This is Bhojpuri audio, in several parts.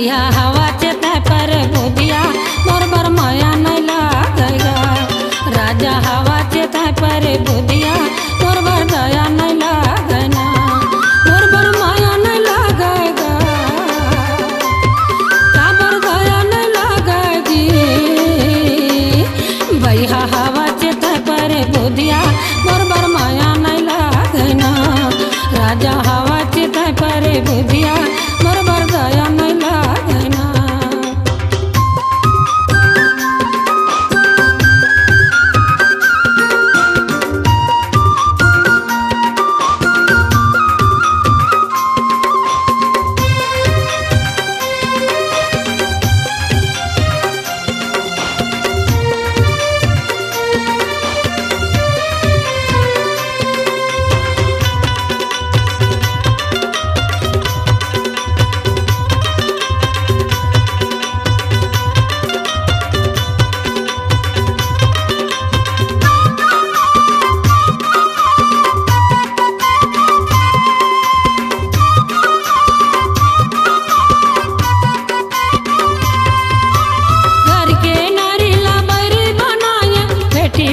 भैया हवा चेता पर बुदिया मोर बर माया नहीं लागेगा। राजा हवा चेता पर बुदिया मोर बर दया नहीं लागेना, मोर बर माया नहीं लागेगा, काबर दया नहीं लागेगी। भैया हवा चेता पर बुदिया मोर बर माया नहीं लागेना। राजा हवा चेता पर बुदिया मोर बर दया नहीं लागेना।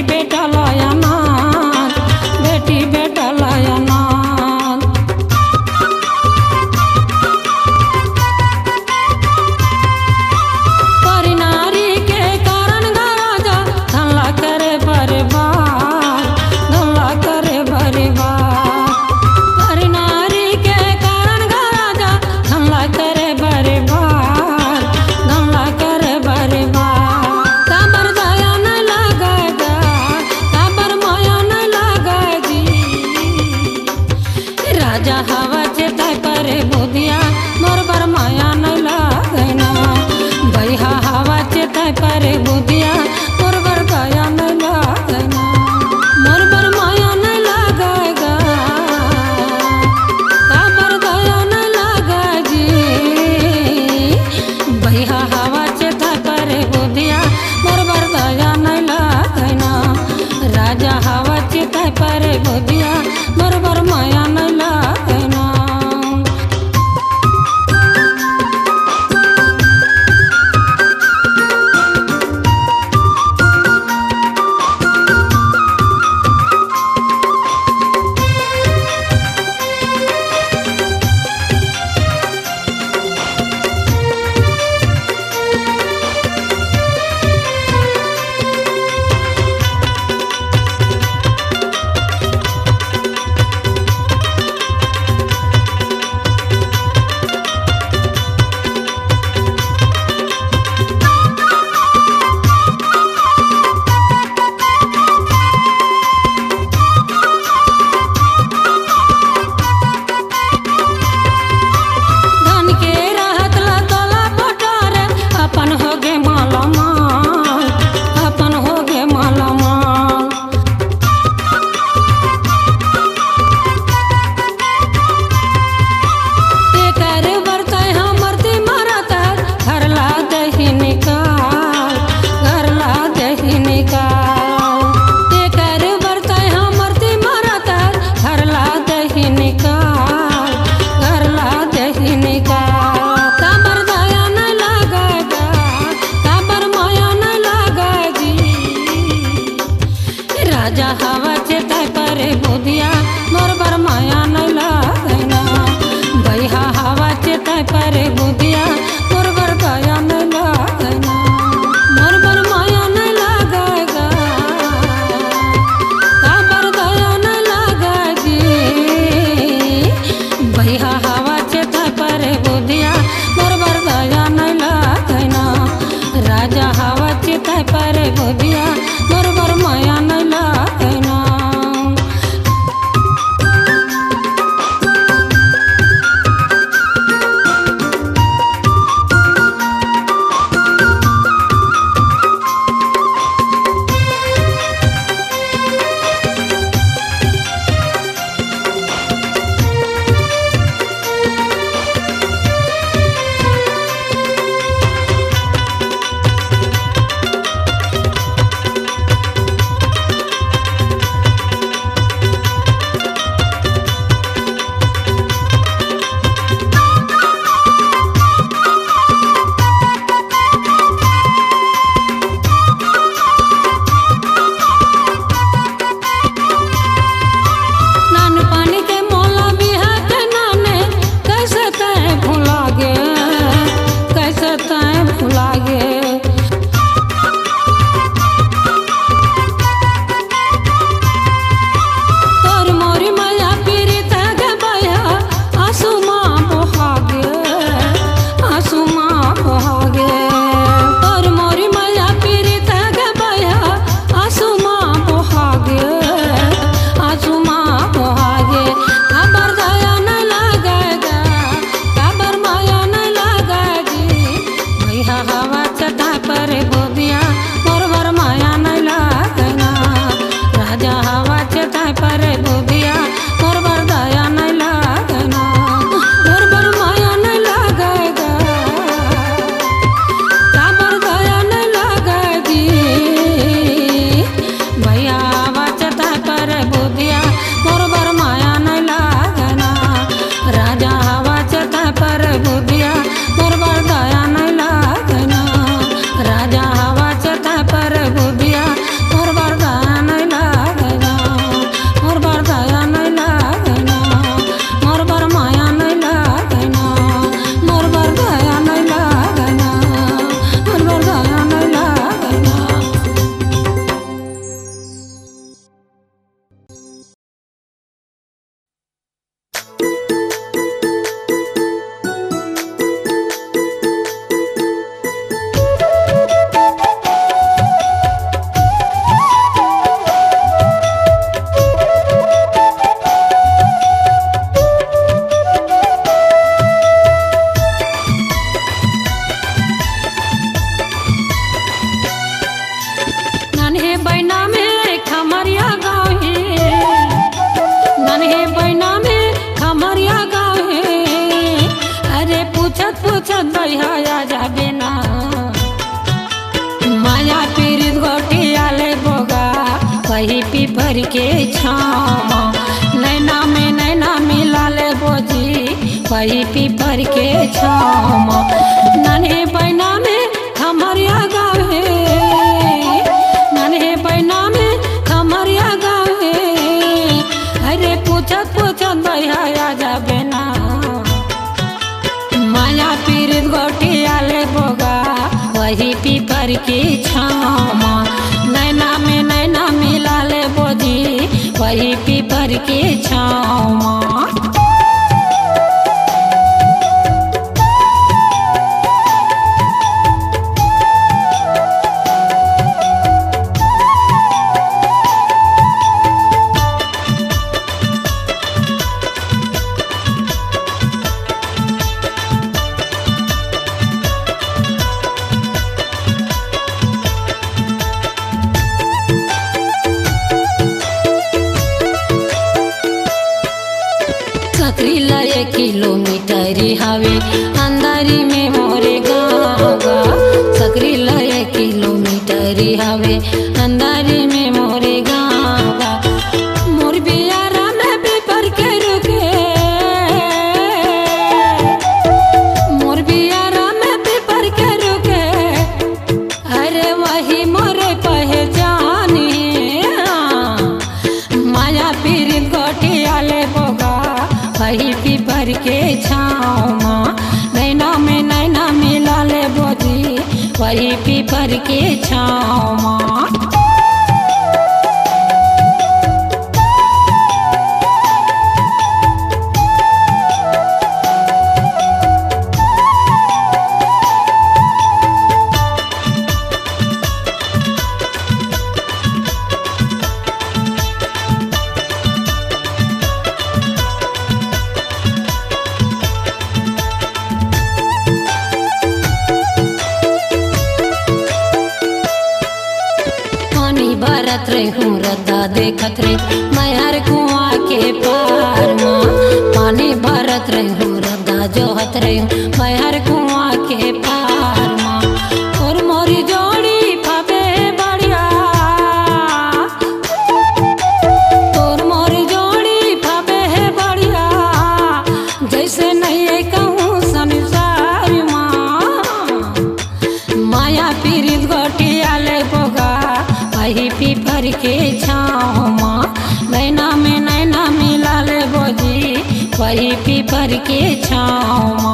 बेटा लाया नाथ, बेटी बेटा लाया नाथ। परी नारी के कारण राजा धनला करे बर्बाद, धनला करे बर्बाद। परी नारी के कारण राजा धनला करे बर्बाद, धनला करे बर्बाद। काबर दया नहीं लागेगा, काबर माया नहीं लागेगी। राजा हवा चेता पर बुदिया मोर बर माया नहीं लागेना। भैया हवा चेता पर बुदिया मोर बर दया नहीं लागेना, मोर बर माया नहीं लागेगा, काबर दया नहीं लागेगी। भैया हवा चेता पर बुदिया मोर बर दया नहीं लागेना। राजा हवा चेता पर बुदिया मोर बर माया नहीं लागेना। धन के रहत ला तोला पटार अपन हो गे माला माल, अपन हो गे माला माल। तेकर बरतै हमर ती मरत घर ला दही निकाल, घर ला दही निकाल। तेकर बरतै हमर ती मरत घर ला दही निकाल, घर ला दही निकाल। काबर दया नहीं लागेगा, काबर माया नहीं लागेगी। राजा हवा चेता पर बुदिया मोर बर माया नहीं लागेना। भैया हवा चेता पर बुदिया मोर बर दया नहीं लागेना, मोर बर माया नहीं लागेगा, काबर दया नहीं लागेगी। भैया हवा चेता पर बुदिया मोर बर दया नहीं लागेना। राजा हवा चेता पर बुदिया मोर बर माया नहीं लागेना। पूछत पूछत भैया जाबे ना माया पीरित गोटिया ले बोगा वही पीपर के छामा नैना में नैना मिला ले बोजी वही पीपर के छामा नन्हे बैना में खमरिया गावे नन्हे बैना में खमरिया गावे अरे पूछत पूछत भैया जाबे ना माया पीरित गोटिया ले बोगा वही पीपर की छामा नैना में नैना मिला ले बोजी वही पीपर की छामा सकरी लय किलोमीटर हवे अंदरी में मोरे गाँव सकरी लय किलोमीटर हवे अंदरी में मोरे गाँव मोर बियारा में पीपर के रुके मोर बियारा में पीपर के रुके अरे वही मोरे पहचानी माया पीरित गोटिया ले बोगा वही पीपर के छामा नैना में नैना मिला ले बोजी वही पीपर के छामा भरत रे हूँ रद्दा देखत रे मैं हर कुआं के पार माँ पानी भरत रे हूँ रद्दा जोहत रे मैं हर कुआं के पार माँ और मोरी जोड़ी फबे बढ़िया तोर मोरी जोड़ी फबे बढ़िया जैसे नहीं कहूँ संसार माँ माया पीरित गोटिया ले बोगा वही पीपर के छामा नैना में नैना मिला ले बोजी वही पीपर के छामा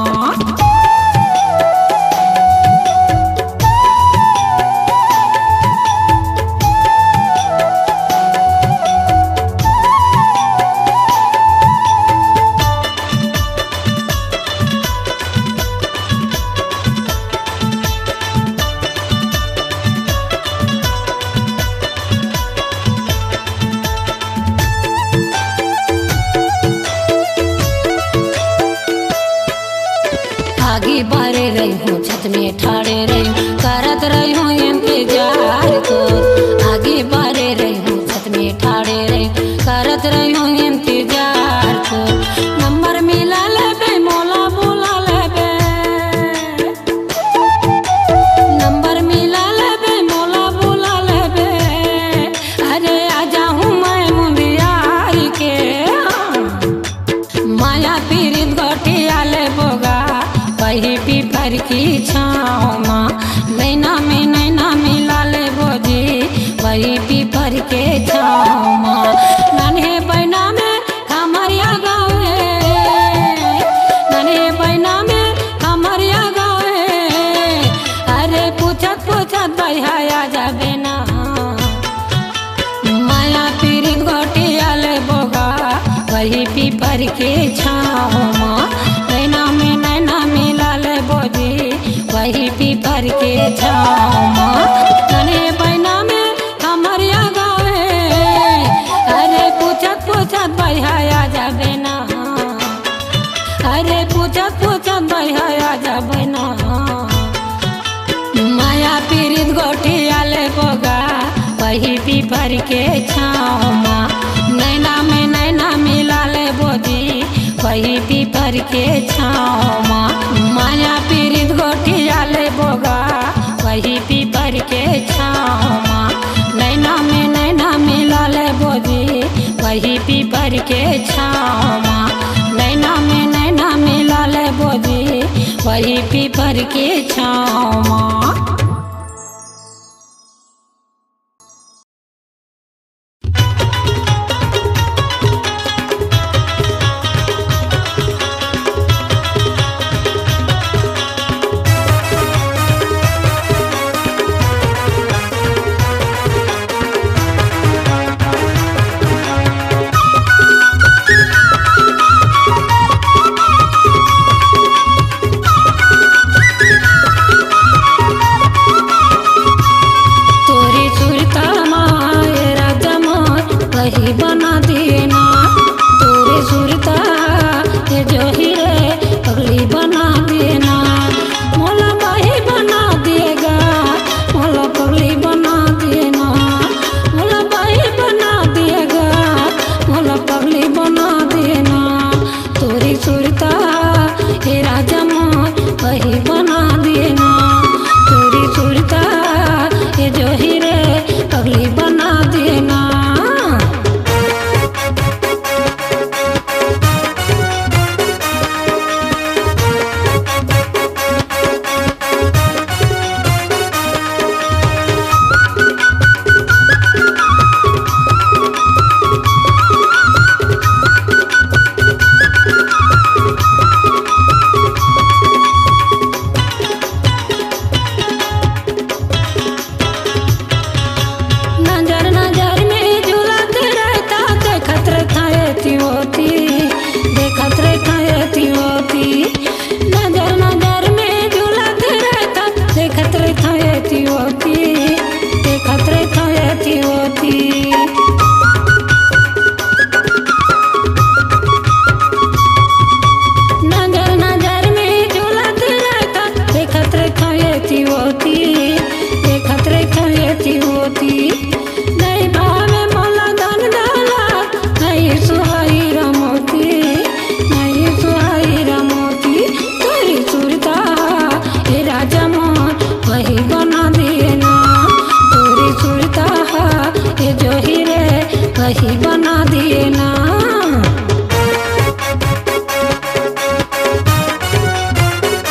आगे बारे रही हूँ छत में ठाड़े रही करत रही हूँ इंतजार को आगे बारे रही हूँ छत में ठाड़े रही करत रही हूँ इंतजार को नंबर मिला ले बे मोला बोला ले बे नंबर मिला ले बे मोला बोला ले बे अरे आ जाऊँ मैं मुंदियार के माया पीरित गोटिया ले बोगा वही पीपर की छामा नैना में नैना मिला ले बोजी वही पीपर के छामा नन्हे बैना में खमरिया गावे नन्हे बैना में खमरिया गावे अरे पूछत पूछत भैया जाबे ना माया पीरित गोटिया ले बोगा वही पीपर के छामा नैना में नैना मिला ले बोजी वही पीपर के छामा नन्हे बैना में खमरिया गावे अरे पूछत पूछत भैया जाबे ना अरे पूछत पूछत भैया जाबे ना माया पीरित गोटिया ले बोगा वही पीपर के छामा नैना में नैना मिला ले बोजी वही पीपर के छामा। वही पीपर के छाँव माँ नैना में नैना मिला ले बोझी वही पीपर के छाँव माँ। वही बना देना तोरे सुरता ये जो हीरे पगली बना देना मोला वही बना देगा मोला पगली बना देना मोला वही बना देगा मोला पगली बना देना तोरी सुरता ये राजा मोर वही बना देना तोरी सुरता ये जो हीरे पगली बना देना। वही बना देना।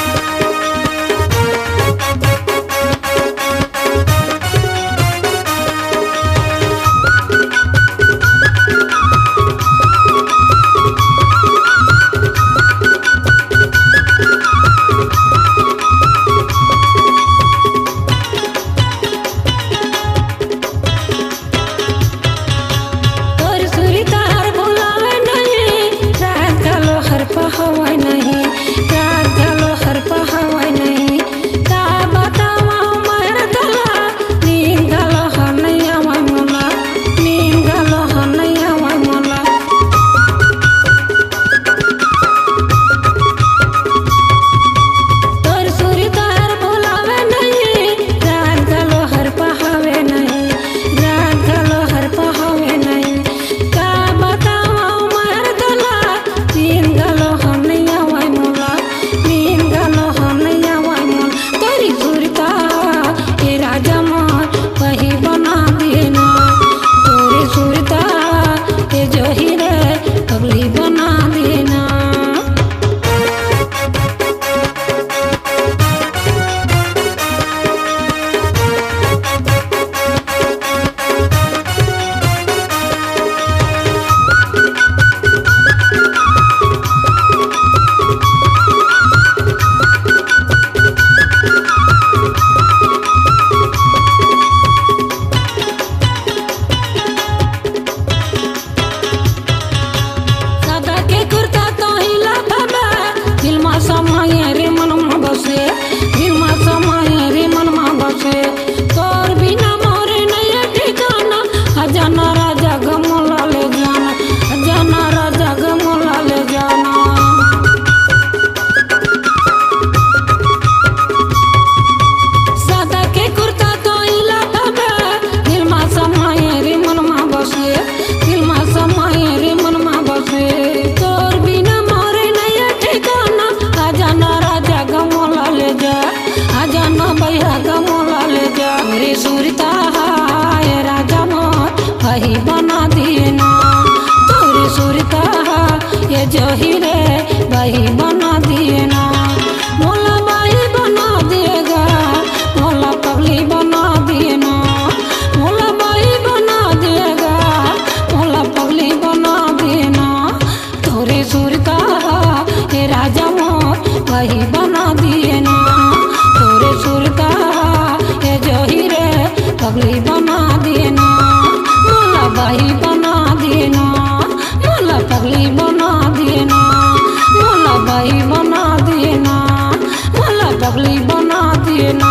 सुरता है राजा मोर वही बना देना। बाई बना दिए ना, मोला बाई बना दिएगा, मोला पगली बना दिए ना, मोला बाई बना दिएगा, मोला पगली बना दिए ना। तोरे सुर का हे राजा मोर बाई बना दिए ना, तोरे सुर का हे जोही रे पगली बना दिए ना, मोला बाई बना दिए ना, मोला पगली बना दिए ना, मोला बाई बना दिए ना, मोला पगली बना दिए ना,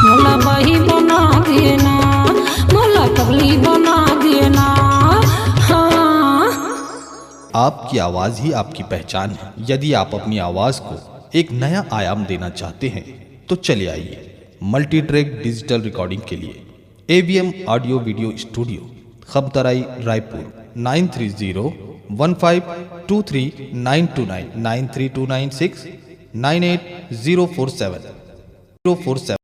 मोला बाई बना दिए ना, मोला पगली बना दिए ना। हाँ। आपकी आवाज़ ही आपकी पहचान है। यदि आप अपनी आवाज़ को एक नया आयाम देना चाहते हैं तो चले आइए मल्टी ट्रैक डिजिटल रिकॉर्डिंग के लिए AVM audio video studio, Khabtarai, Raipur 9301523929 93296 98047 047।